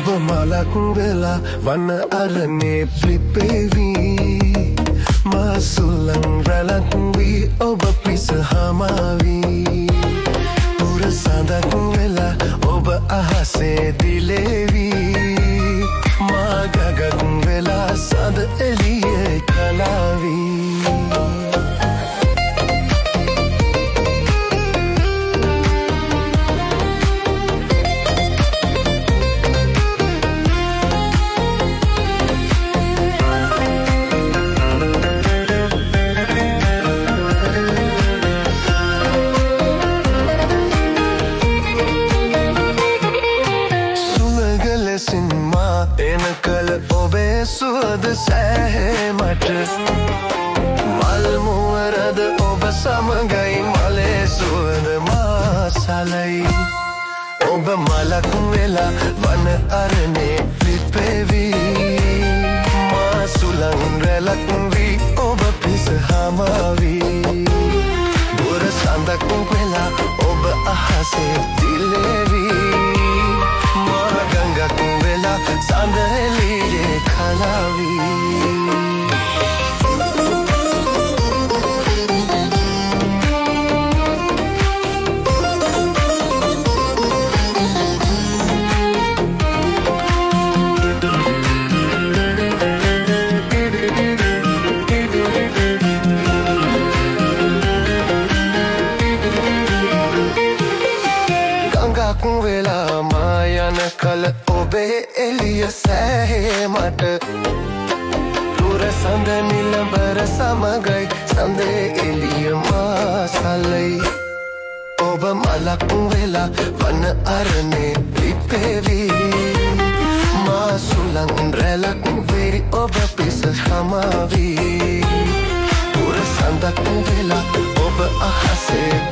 ඔබ මලක් වෙලා වන අරනේ පිපෙවි මා සුළං රැලක් වී ඔබ පිස හමාවී පුර සඳක් වෙලා ඔබ අහසේ දිලෙවි මා ගගක් වෙලා සඳ එළියේ කලාවී සුවද සෑහේ මට මල් මුවරද ඔබ සමගයි මලේ සුවද මාසලයි ඔබ මලක් වෙලා වන අරනේ පිපෙවි මා සුළං රැලක් වී ඔබ පිස හමාවී බුර සඳක් වෙලා ඔබ අහසේ දිලෙවි මා ගංගක් වෙලා සඳ එළියේ කලාවී ගංගක් වෙලා මා යන කල ඔබේ එළිය සෑහේ මට පුර සඳ නිලඹර සමගයි සඳේ එළිය මාසලයි ඔබ මලක් වෙලා වන අරනේ පිපෙවි මා සුළං රැලක් වී ඔබ පිස හමාවී පුර සඳක් වෙලා ඔබ අහසේ